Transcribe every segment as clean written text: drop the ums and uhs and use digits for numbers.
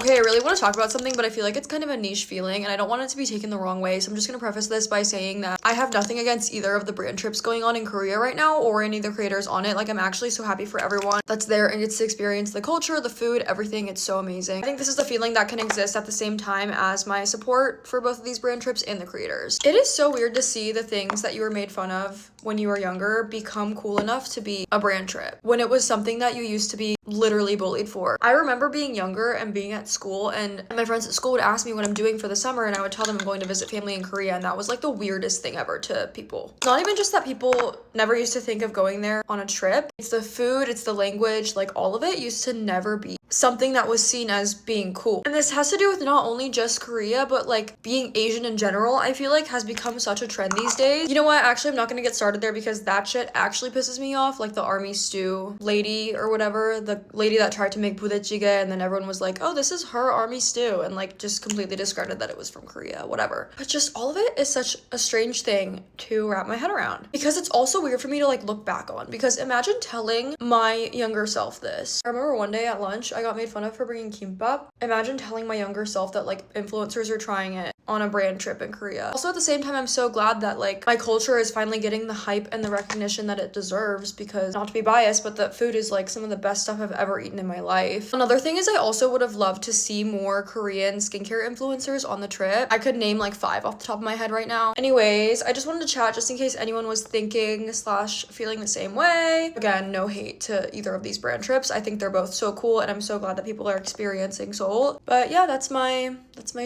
Okay, I really want to talk about something, but I feel like it's kind of a niche feeling and I don't want it to be taken the wrong way. So I'm just going to preface this by saying that I have nothing against either of the brand trips going on in Korea right now or any of the creators on it. Like, I'm actually so happy for everyone that's there and gets to experience the culture, the food, everything. It's so amazing. I think this is a feeling that can exist at the same time as my support for both of these brand trips and the creators. It is so weird to see the things that you were made fun of when you were younger become cool enough to be a brand trip when it was something that you used to be literally bullied for. I remember being younger and being at school, and my friends at school would ask me what I'm doing for the summer, and I would tell them I'm going to visit family in Korea, and that was like the weirdest thing ever to people. Not even just that people never used to think of going there on a trip. It's the food, it's the language, like all of it used to never be something that was seen as being cool. And this has to do with not only just Korea, but like being Asian in general, I feel like has become such a trend these days. You know what? Actually, I'm not gonna get started there because that shit actually pisses me off. Like the army stew lady or whatever, the lady that tried to make budae-jjigae and then everyone was like, oh, this is her army stew, and like just completely discredited that it was from Korea, whatever. But just all of it is such a strange thing to wrap my head around because it's also weird for me to like look back on, because imagine telling my younger self this. I remember one day at lunch, I got made fun of for bringing kimbap. Imagine telling my younger self that like influencers are trying it on a brand trip in Korea. Also at the same time, I'm so glad that like my culture is finally getting the hype and the recognition that it deserves, because not to be biased, but the food is like some of the best stuff I've ever eaten in my life. Another thing is I also would have loved to see more Korean skincare influencers on the trip. I could name like 5 off the top of my head right now. Anyways, I just wanted to chat just in case anyone was thinking slash feeling the same way. Again, no hate to either of these brand trips. I think they're both so cool and I'm so glad that people are experiencing Seoul. But yeah, that's my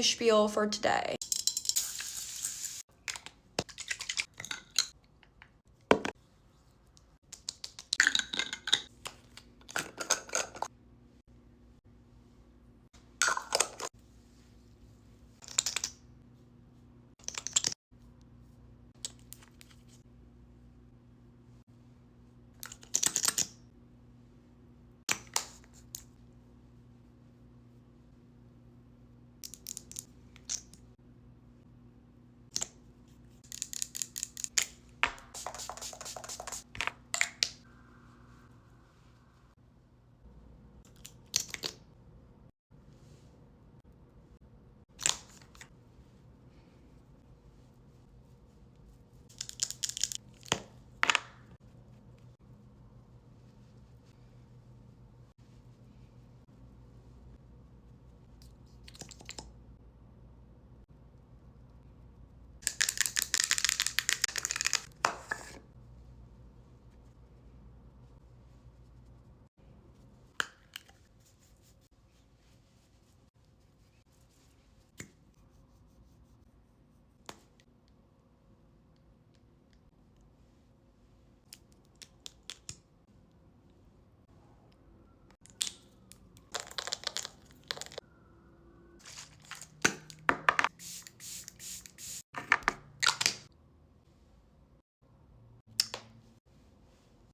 spiel for today.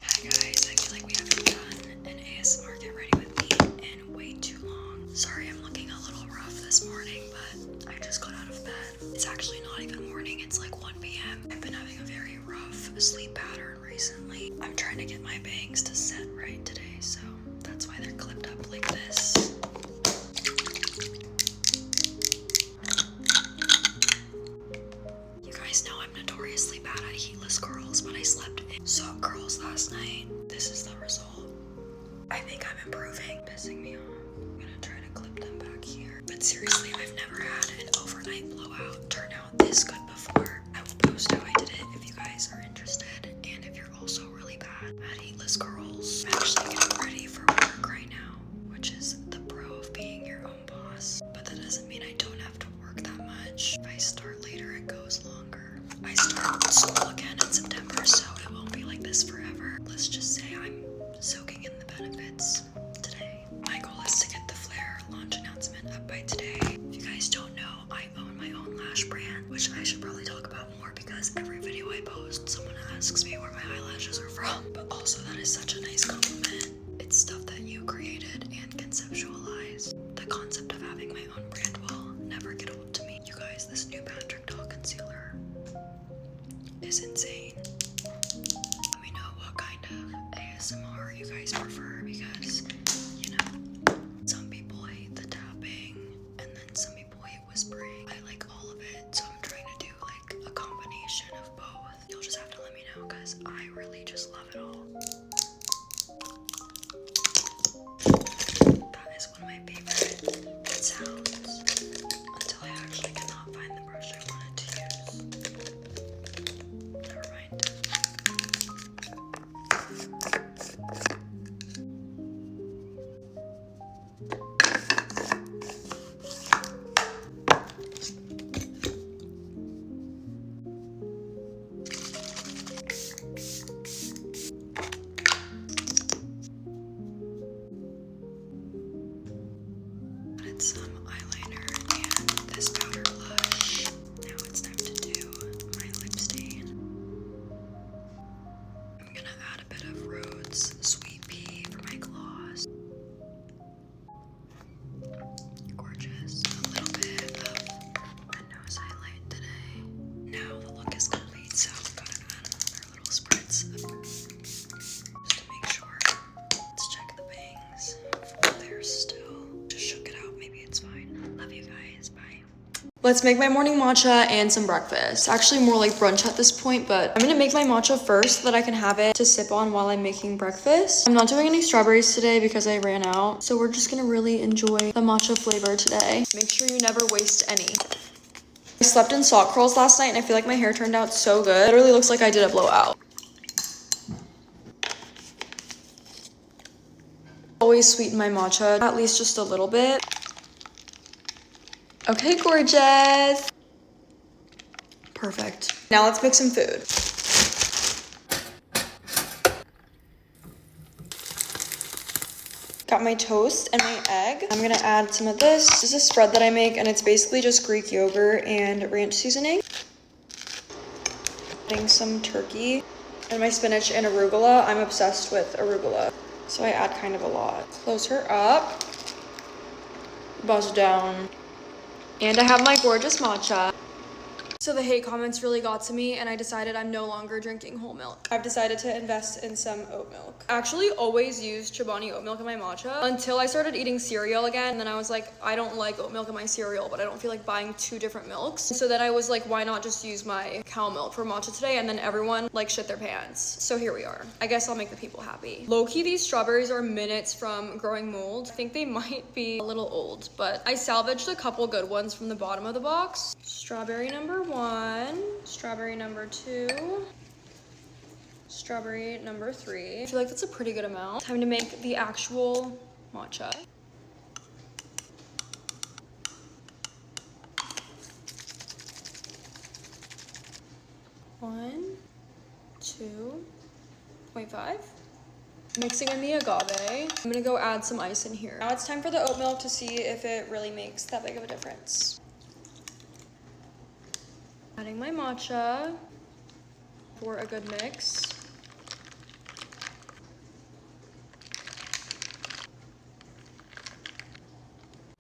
Hi guys, I feel like we haven't done an ASMR get ready with me in way too long. Sorry I'm looking a little rough this morning, but I just got out of bed. It's actually not even morning, it's like 1 p.m. I've been having a very rough sleep pattern recently. I'm trying to get my bangs to set right today, so that's why they're clipped up like this. You guys know I'm notoriously bad at heatless curls, but I slept in soft curls last night. This is the result. I think I'm improving. Pissing me off. I'm gonna try to clip them back here. But seriously, I've never had an overnight blowout turn out this good before. I will post how I did it if you guys are interested. And if you're also really bad at heatless curls, I'm actually getting ready for work right now, which is the pro of being your own boss. But that doesn't mean I don't have to work that much. If I start later, it goes longer. I start school again in September, so it won't be like this forever. Let's just say I'm soaking in the benefits today. My goal is to get the Flare launch announcement up by today. If you guys don't know, I own my own lash brand, which I should probably talk about more because every video I post, someone asks me where my eyelashes are from. But also, that is such a nice compliment. It's stuff that you created and conceptualized. The concept of having my own brand will never get old to me. You guys, this new Patrick Doll concealer is insane. Let me know what kind of ASMR you guys prefer, because, you know, some people hate the tapping, it sounds until I actually cannot find the brush I wanted to use. Never mind. Added some eyeliner and this powder blush. Now it's time to do my lip stain. I'm gonna add a bit of Rhodes Sweet Pea for my gloss. Gorgeous. A little bit of a nose highlight today. Now the look is complete, so I'm gonna add another little spritz just to make sure. Let's check the bangs. They're still. Just shook it out. Maybe it's fine. Love you guys. Bye. Let's make my morning matcha and some breakfast. Actually more like brunch at this point, but I'm gonna make my matcha first so that I can have it to sip on while I'm making breakfast. I'm not doing any strawberries today because I ran out, so we're just gonna really enjoy the matcha flavor today. Make sure you never waste any. I slept in sock curls last night and I feel like my hair turned out so good. It literally looks like I did a blowout. Always sweeten my matcha, at least just a little bit. Okay, gorgeous. Perfect. Now let's make some food. Got my toast and my egg. I'm gonna add some of this. This is a spread that I make and it's basically just Greek yogurt and ranch seasoning. Adding some turkey and my spinach and arugula. I'm obsessed with arugula, so I add kind of a lot. Close her up. Buzz down. And I have my gorgeous matcha. So the hate comments really got to me and I decided I'm no longer drinking whole milk. I've decided to invest in some oat milk. I actually always used Chobani oat milk in my matcha until I started eating cereal again. And then I was like, I don't like oat milk in my cereal, but I don't feel like buying two different milks. So then I was like, why not just use my cow milk for matcha today? And then everyone like shit their pants. So here we are. I guess I'll make the people happy. Low-key, these strawberries are minutes from growing mold. I think they might be a little old, but I salvaged a couple good ones from the bottom of the box. Strawberry number 1, strawberry number 2, strawberry number 3. I feel like that's a pretty good amount. Time to make the actual matcha. One, 2.5. Mixing in the agave. I'm gonna go add some ice in here. Now it's time for the oat milk to see if it really makes that big of a difference. Adding my matcha for a good mix.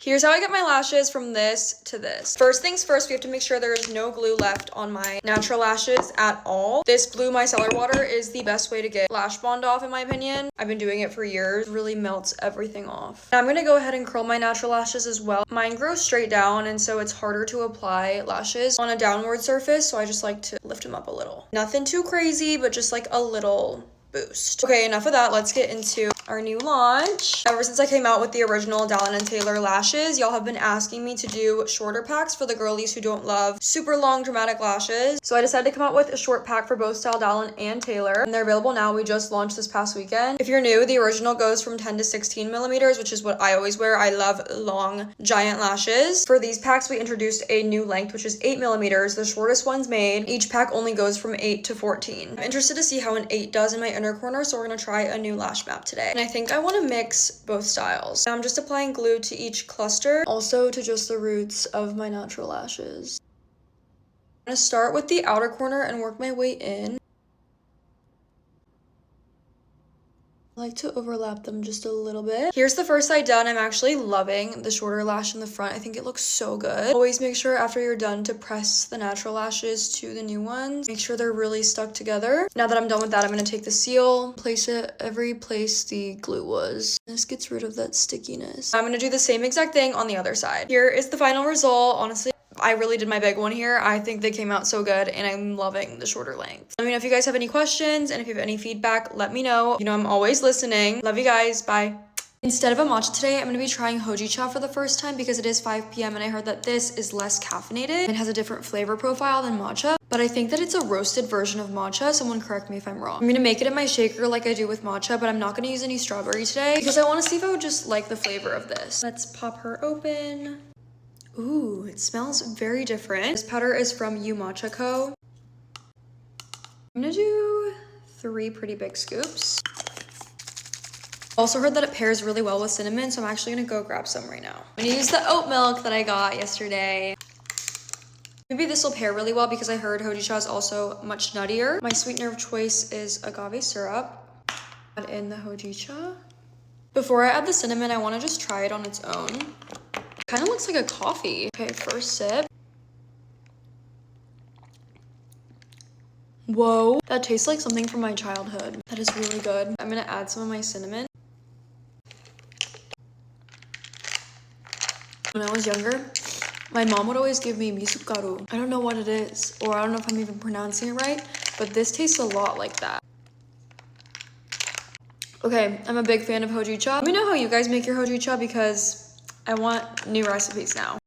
Here's how I get my lashes from this to this. First things first, we have to make sure there is no glue left on my natural lashes at all. This Blue Micellar Water is the best way to get lash bond off in my opinion. I've been doing it for years. It really melts everything off. Now I'm gonna go ahead and curl my natural lashes as well. Mine grow straight down and so it's harder to apply lashes on a downward surface, so I just like to lift them up a little. Nothing too crazy, but just like a little boost. Okay, enough of that. Let's get into our new launch. Ever since I came out with the original Dallin & Taylor lashes, y'all have been asking me to do shorter packs for the girlies who don't love super long dramatic lashes. So I decided to come out with a short pack for both style Dallin and Taylor, and they're available now. We just launched this past weekend. If you're new, the original goes from 10 to 16 millimeters, which is what I always wear. I love long giant lashes. For these packs, we introduced a new length, which is 8 millimeters, the shortest ones made. Each pack only goes from 8 to 14. I'm interested to see how an 8 does in my inner corner, so we're gonna try a new lash map today. And I think I want to mix both styles. Now I'm just applying glue to each cluster, also to just the roots of my natural lashes. I'm gonna start with the outer corner and work my way in. I like to overlap them just a little bit. Here's the first side done. I'm actually loving the shorter lash in the front. I think it looks so good. Always make sure after you're done to press the natural lashes to the new ones. Make sure they're really stuck together. Now that I'm done with that, I'm going to take the seal, place it every place the glue was. This gets rid of that stickiness. I'm going to do the same exact thing on the other side. Here is the final result. Honestly, I really did my big one here. I think they came out so good and I'm loving the shorter length. Let me know if you guys have any questions and if you have any feedback, let me know. You know, I'm always listening. Love you guys. Bye. Instead of a matcha today, I'm going to be trying Hojicha for the first time because it is 5 p.m. and I heard that this is less caffeinated and has a different flavor profile than matcha. But I think that it's a roasted version of matcha. Someone correct me if I'm wrong. I'm going to make it in my shaker like I do with matcha, but I'm not going to use any strawberry today because I want to see if I would just like the flavor of this. Let's pop her open. Ooh, it smells very different. This powder is from Yu Matcha Co. I'm going to do 3 pretty big scoops. Also heard that it pairs really well with cinnamon, so I'm actually gonna go grab some right now. I'm gonna use the oat milk that I got yesterday. Maybe this will pair really well because I heard Hojicha is also much nuttier. My sweetener of choice is agave syrup. Add in the Hojicha. Before I add the cinnamon, I wanna just try it on its own. Kind of looks like a coffee. Okay, first sip. Whoa, that tastes like something from my childhood. That is really good. I'm gonna add some of my cinnamon. When I was younger, my mom would always give me misukaru. I don't know what it is, or I don't know if I'm even pronouncing it right, but this tastes a lot like that. Okay, I'm a big fan of Hojicha. Let me know how you guys make your Hojicha because I want new recipes now.